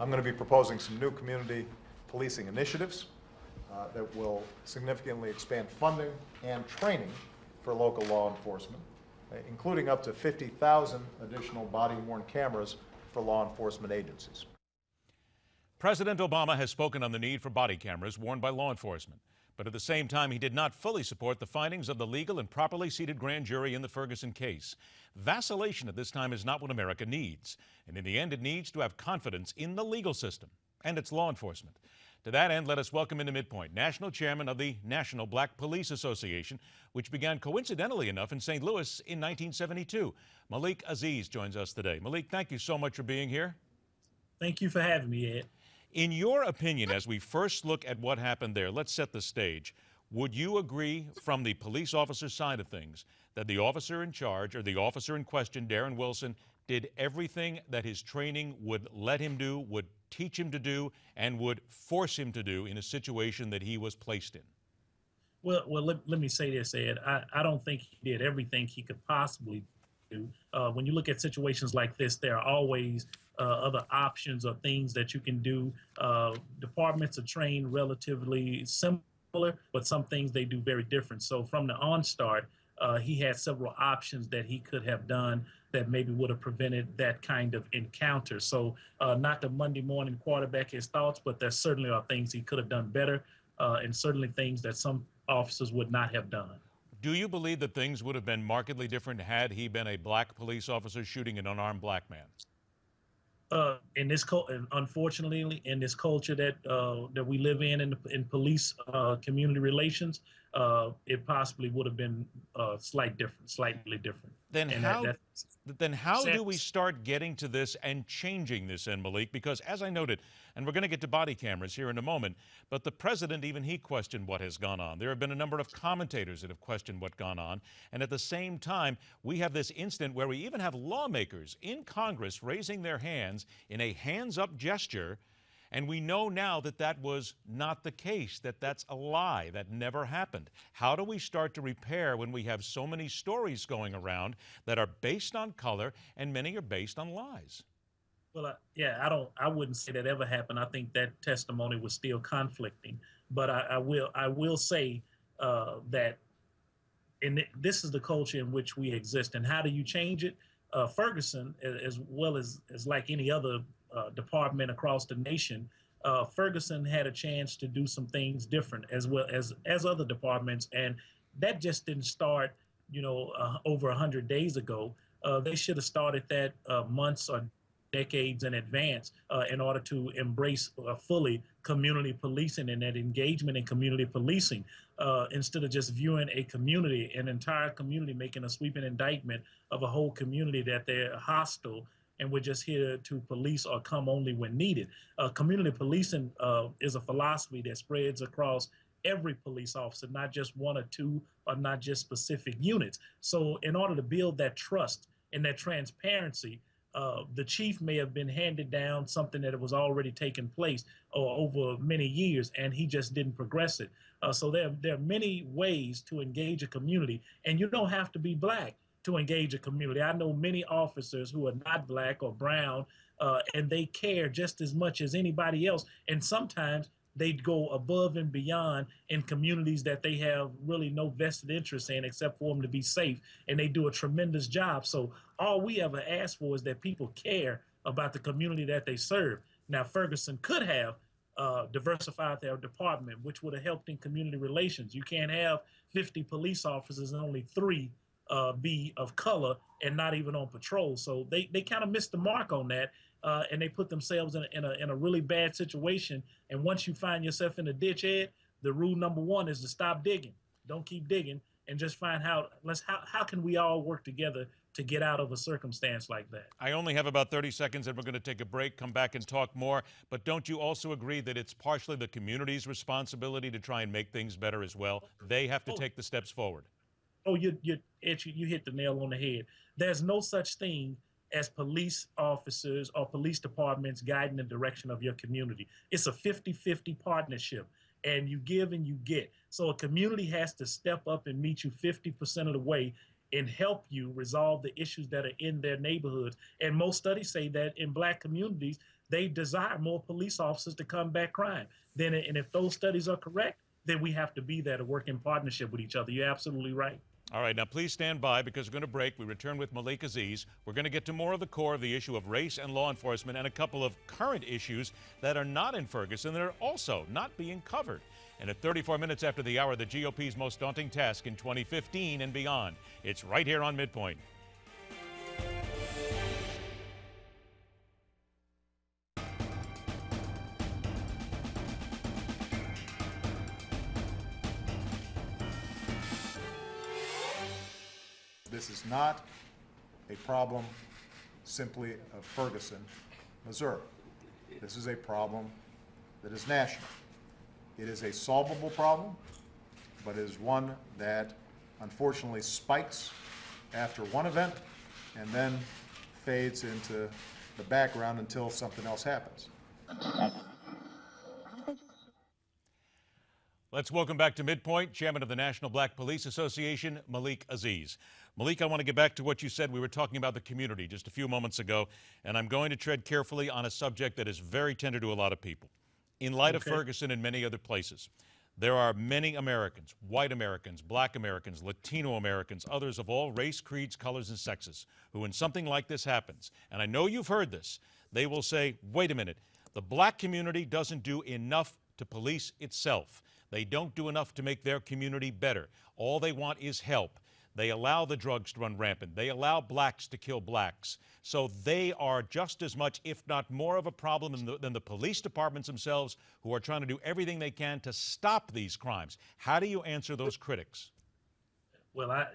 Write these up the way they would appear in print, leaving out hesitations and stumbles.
I'm going to be proposing some new community policing initiatives that will significantly expand funding and training for local law enforcement, including up to 50,000 additional body-worn cameras for law enforcement agencies. President Obama has spoken on the need for body cameras worn by law enforcement. But at the same time, he did not fully support the findings of the legal and properly seated grand jury in the Ferguson case. Vacillation at this time is not what America needs. And in the end, it needs to have confidence in the legal system and its law enforcement. To that end, let us welcome into MidPoint National Chairman of the National Black Police Association, which began coincidentally enough in St. Louis in 1972. Malik Aziz joins us today. Malik, thank you so much for being here. Thank you for having me, Ed. In your opinion, as we first look at what happened there, let's set the stage. Would you agree from the police officer side of things that the officer in charge, or the officer in question, Darren Wilson, did everything that his training would let him do, would teach him to do, and would force him to do in a situation that he was placed in? Well, let me say this, Ed. I don't think he did everything he could possibly do. When you look at situations like this, there are always other options or things that you can do. Departments are trained relatively similar, but some things they do very different. So from the onstart, he had several options that he could have done that maybe would have prevented that kind of encounter. So not to Monday morning quarterback his thoughts, but there certainly are things he could have done better, and certainly things that some officers would not have done. Do you believe that things would have been markedly different had he been a black police officer shooting an unarmed black man? Unfortunately, in this culture that we live in police community relations, it possibly would have been slightly different. Then how do we start getting to this and changing this, Malik? Because as I noted, and we're going to get to body cameras here in a moment, but the president, even he questioned what has gone on. There have been a number of commentators that have questioned what's gone on. And at the same time, we have this incident where we even have lawmakers in Congress raising their hands in a hands-up gesture. And we know now that that was not the case, that that's a lie, that never happened. How do we start to repair when we have so many stories going around that are based on color and many are based on lies? Well, I wouldn't say that ever happened. I think that testimony was still conflicting. But I will say that this is the culture in which we exist. And how do you change it? Ferguson, as well as like any other department across the nation, Ferguson had a chance to do some things different as well as other departments, and that just didn't start, over 100 days ago. They should have started that months or decades in advance in order to embrace fully community policing and that engagement in community policing, instead of just viewing an entire community, making a sweeping indictment of a whole community that they're hostile and we're just here to police or come only when needed. Community policing is a philosophy that spreads across every police officer, not just one or two, or not just specific units. So in order to build that trust and that transparency, the chief may have been handed down something that was already taken place over many years, and he just didn't progress it. So there are many ways to engage a community, and you don't have to be black to engage a community. I know many officers who are not black or brown, and they care just as much as anybody else. And sometimes they go above and beyond in communities that they have really no vested interest in except for them to be safe. And they do a tremendous job. So all we ever ask for is that people care about the community that they serve. Now, Ferguson could have diversified their department, which would have helped in community relations. You can't have 50 police officers and only 3 be of color and not even on patrol. So they kind of missed the mark on that, and they put themselves in a really bad situation. And once you find yourself in a ditch, Ed, the rule number 1 is to stop digging. Don't keep digging, and just find how can we all work together to get out of a circumstance like that. I only have about 30 seconds, and we're going to take a break, come back and talk more. But don't you also agree that it's partially the community's responsibility to try and make things better as well? They have to take the steps forward. Oh, you hit the nail on the head. There's no such thing as police officers or police departments guiding the direction of your community. It's a 50-50 partnership, and you give and you get. So a community has to step up and meet you 50% of the way and help you resolve the issues that are in their neighborhoods. And most studies say that in black communities, they desire more police officers to combat crime. Then, and if those studies are correct, then we have to be there to work in partnership with each other. You're absolutely right. All right, now please stand by because we're going to break. We return with Malik Aziz. We're going to get to more of the core of the issue of race and law enforcement and a couple of current issues that are not in Ferguson that are also not being covered. And at 34 minutes after the hour, the GOP's most daunting task in 2015 and beyond. It's right here on MidPoint. This is not a problem simply of Ferguson, Missouri. This is a problem that is national. It is a solvable problem, but it is one that unfortunately spikes after one event and then fades into the background until something else happens. Let's welcome back to MidPoint, Chairman of the National Black Police Association, Malik Aziz. Malik, I want to get back to what you said. We were talking about the community just a few moments ago, and I'm going to tread carefully on a subject that is very tender to a lot of people. In light of Ferguson and many other places, there are many Americans, white Americans, black Americans, Latino Americans, others of all race, creeds, colors, and sexes, who when something like this happens, and I know you've heard this, they will say, wait a minute, the black community doesn't do enough to police itself. They don't do enough to make their community better. All they want is help. They allow the drugs to run rampant. They allow blacks to kill blacks. So they are just as much, if not more of a problem than the police departments themselves, who are trying to do everything they can to stop these crimes. How do you answer those critics? Well, I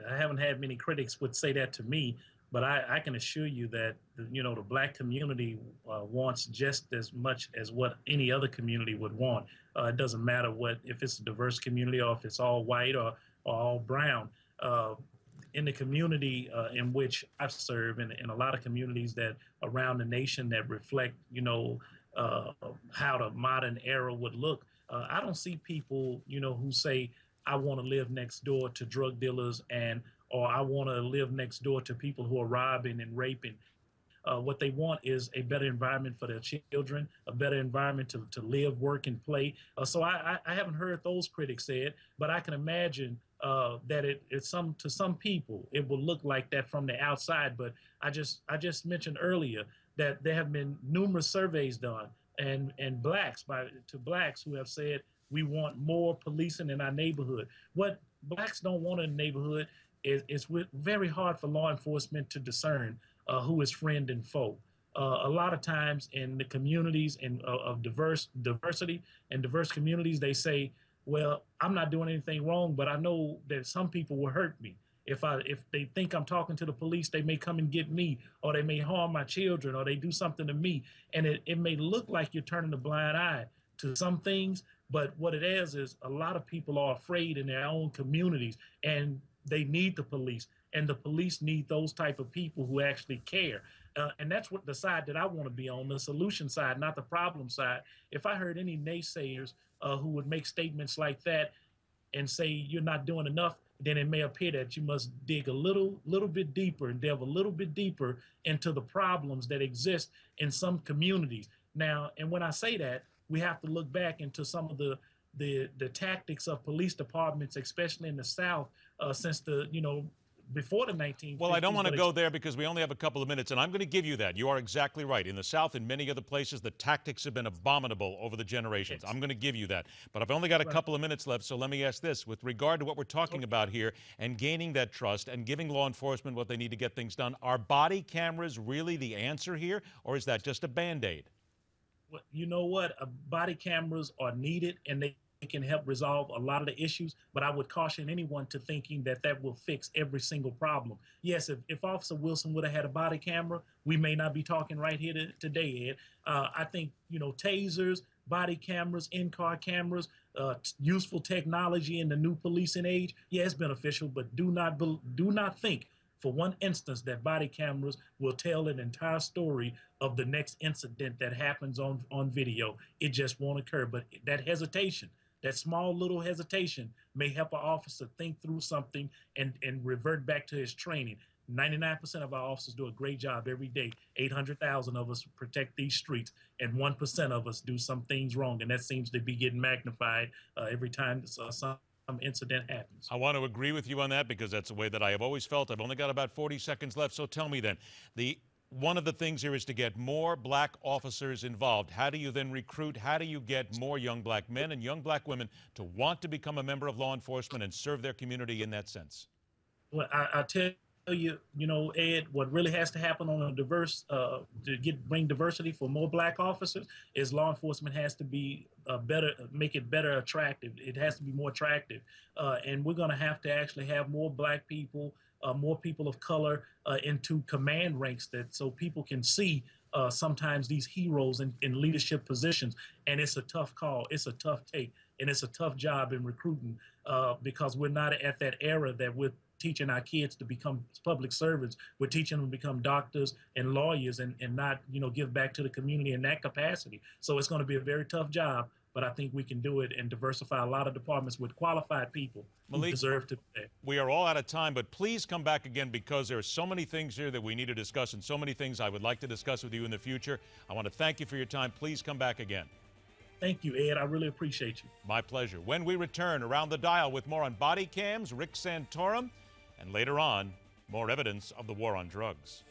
haven't had many critics would say that to me, but I can assure you that, the black community wants just as much as what any other community would want. It doesn't matter if it's a diverse community or if it's all white or all brown. In the community in which I serve, and in a lot of communities that around the nation that reflect, how the modern era would look, I don't see people, who say, I want to live next door to drug dealers or I want to live next door to people who are robbing and raping. What they want is a better environment for their children, a better environment to live, work, and play. So I haven't heard those critics say it, but I can imagine that to some people it will look like that from the outside. But I just mentioned earlier that there have been numerous surveys done and blacks who have said we want more policing in our neighborhood. What blacks don't want in the neighborhood is very hard for law enforcement to discern who is friend and foe. A lot of times in the communities of diversity and diverse communities, they say, well, I'm not doing anything wrong, but I know that some people will hurt me. If they think I'm talking to the police, they may come and get me, or they may harm my children, or they do something to me. And it may look like you're turning a blind eye to some things, but what it is a lot of people are afraid in their own communities, and they need the police. And the police need those type of people who actually care. And that's what the side that I want to be on, the solution side, not the problem side. If I heard any naysayers who would make statements like that and say you're not doing enough, then it may appear that you must dig a little bit deeper and delve a little bit deeper into the problems that exist in some communities. Now, and when I say that, we have to look back into some of the tactics of police departments, especially in the South, since before the 1950s. Well, I don't want to go there because we only have a couple of minutes, and I'm going to give you that. You are exactly right. In the South and many other places, the tactics have been abominable over the generations. Yes. I'm going to give you that. But I've only got a couple of minutes left, so let me ask this. With regard to what we're talking about here and gaining that trust and giving law enforcement what they need to get things done, are body cameras really the answer here, or is that just a Band-Aid? Well, you know what? Body cameras are needed, and they can help resolve a lot of the issues, but I would caution anyone to thinking that will fix every single problem. Yes, if Officer Wilson would have had a body camera, we may not be talking right here today, Ed. I think, tasers, body cameras, in-car cameras, useful technology in the new policing age, yeah, it's beneficial, but do not think for one instance that body cameras will tell an entire story of the next incident that happens on video. It just won't occur. But that hesitation, that small little hesitation may help an officer think through something and revert back to his training. 99% of our officers do a great job every day. 800,000 of us protect these streets, and 1% of us do some things wrong, and that seems to be getting magnified every time some incident happens. I want to agree with you on that because that's the way that I have always felt. I've only got about 40 seconds left, so tell me then, one of the things here is to get more black officers involved. How do you then recruit? How do you get more young black men and young black women to want to become a member of law enforcement and serve their community in that sense? Well, I tell you, Ed, what really has to happen on a diverse, bring diversity for more black officers is law enforcement has to be make it better attractive. It has to be more attractive. And we're going to actually have more black people, more people of color into command ranks so people can see sometimes these heroes in leadership positions. And it's a tough call. It's a tough take. And it's a tough job in recruiting because we're not at that era that we're teaching our kids to become public servants. We're teaching them to become doctors and lawyers and not, give back to the community in that capacity. So it's going to be a very tough job, but I think we can do it and diversify a lot of departments with qualified people who deserve to be there. We are all out of time, but please come back again because there are so many things here that we need to discuss and so many things I would like to discuss with you in the future. I want to thank you for your time. Please come back again. Thank you, Ed. I really appreciate you. My pleasure. When we return around the dial with more on body cams, Rick Santorum, and later on, more evidence of the war on drugs.